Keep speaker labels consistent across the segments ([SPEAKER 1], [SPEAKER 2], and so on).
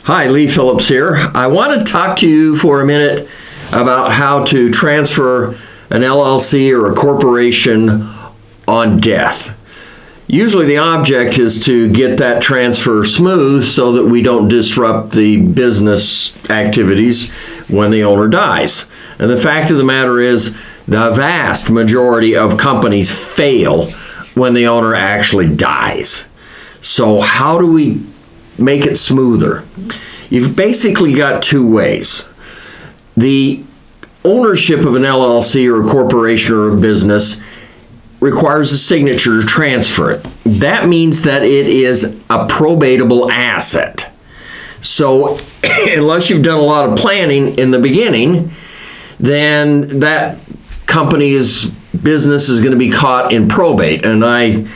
[SPEAKER 1] Hi, Lee Phillips here. I want to talk to you for a minute about how to transfer an LLC or a corporation on death. Usually the object is to get that transfer smooth so that we don't disrupt the business activities when the owner dies. And the fact of the matter is, the vast majority of companies fail when the owner actually dies. So how do we make it smoother? You've basically got two ways. The ownership of an LLC or a corporation or a business requires a signature to transfer it. That means that it is a probatable asset. So unless you've done a lot of planning in the beginning, then that company's business is going to be caught in probate. And I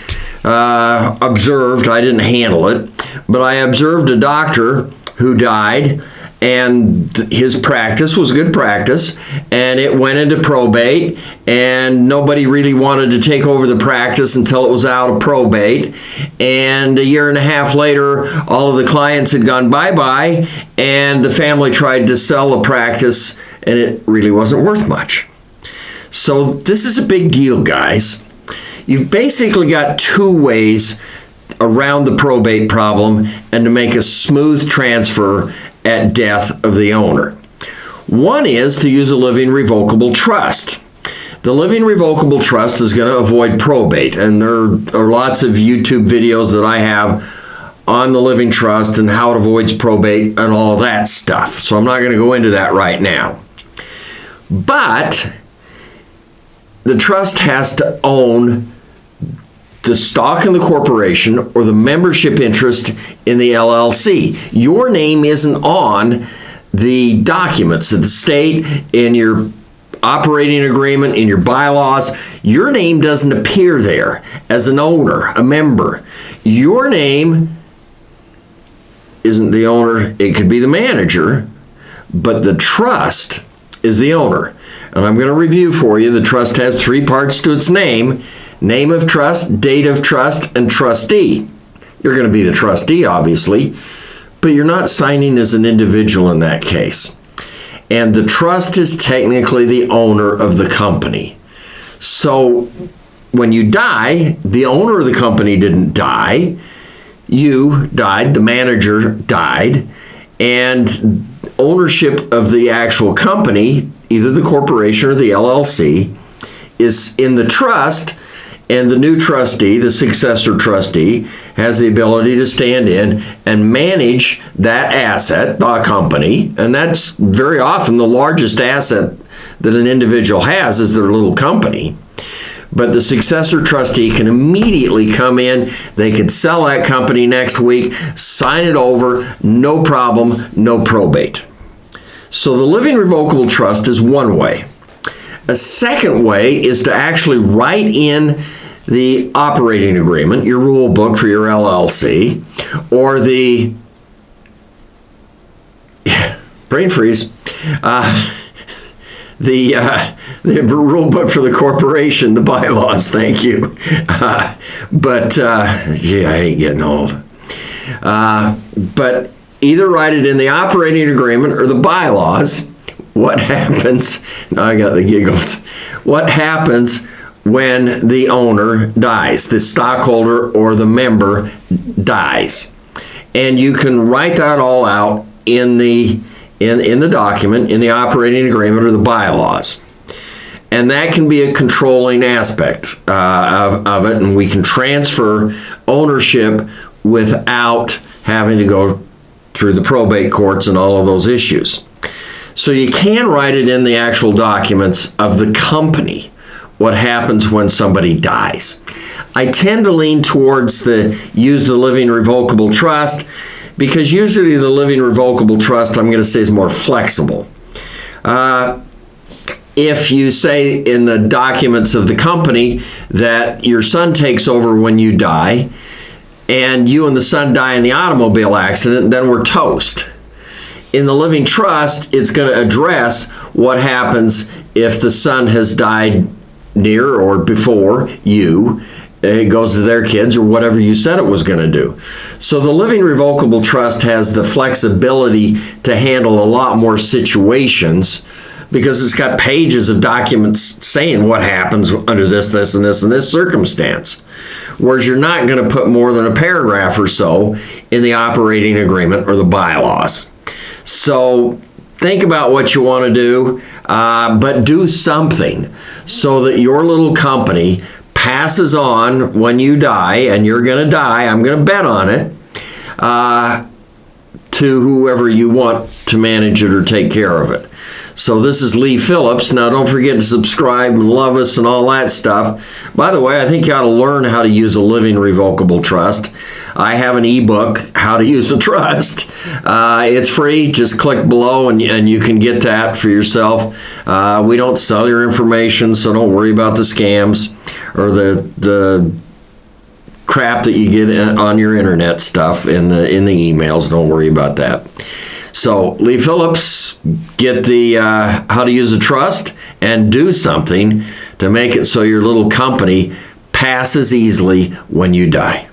[SPEAKER 1] observed, I didn't handle it, but I observed a doctor who died, and his practice was good practice, and it went into probate, and nobody really wanted to take over the practice until it was out of probate. And a year and a half later, all of the clients had gone bye-bye, and the family tried to sell the practice, and it really wasn't worth much. So this is a big deal, guys. You've basically got two ways around the probate problem and to make a smooth transfer at death of the owner. One is to use a living revocable trust. The living revocable trust is going to avoid probate, and there are lots of YouTube videos that I have on the living trust and how it avoids probate and all of that stuff. So I'm not going to go into that right now. But the trust has to own the stock in the corporation or the membership interest in the LLC. Your name isn't on the documents of the state, in your operating agreement, in your bylaws. Your name doesn't appear there as an owner, a member. Your name isn't the owner. It could be the manager, but the trust is the owner. And I'm going to review for you. The trust has three parts to its name: name of trust, date of trust, and trustee. You're going to be the trustee, obviously, but you're not signing as an individual in that case. And the trust is technically the owner of the company. So when you die, the owner of the company didn't die. You died, the manager died, and ownership of the actual company, either the corporation or the LLC, is in the trust. And the new trustee, the successor trustee, has the ability to stand in and manage that asset, the company. And that's very often the largest asset that an individual has, is their little company. But the successor trustee can immediately come in. They could sell that company next week, sign it over, no problem, no probate. So the living revocable trust is one way. A second way is to actually write in the operating agreement, your rule book for your LLC, or the brain freeze, the rule book for the corporation, the bylaws, thank you. Gee, I ain't getting old. But either write it in the operating agreement or the bylaws. What happens, now I got the giggles, what happens when the owner dies, the stockholder or the member dies? And you can write that all out in the document, in the operating agreement or the bylaws. And that can be a controlling aspect of it, and we can transfer ownership without having to go through the probate courts and all of those issues. So you can write it in the actual documents of the company, what happens when somebody dies. I tend to lean towards use the living revocable trust, because usually the living revocable trust, I'm going to say, is more flexible. If you say in the documents of the company that your son takes over when you die, and you and the son die in the automobile accident, then we're toast. In the living trust, it's going to address what happens if the son has died near or before you, it goes to their kids or whatever you said it was going to do. So the living revocable trust has the flexibility to handle a lot more situations because it's got pages of documents saying what happens under this, this, and this, and this circumstance. Whereas you're not going to put more than a paragraph or so in the operating agreement or the bylaws. So think about what you want to do, but do something so that your little company passes on when you die, and you're going to die, I'm going to bet on it, to whoever you want to manage it or take care of it. So this is Lee Phillips. Now don't forget to subscribe and love us and all that stuff. By the way, I think you ought to learn how to use a living revocable trust. I have an ebook, How to Use a Trust. It's free. Just click below and you can get that for yourself. We don't sell your information, so don't worry about the scams or the crap that you get on your internet stuff in the emails. Don't worry about that. So, Lee Phillips, get the How to Use a Trust and do something to make it so your little company passes easily when you die.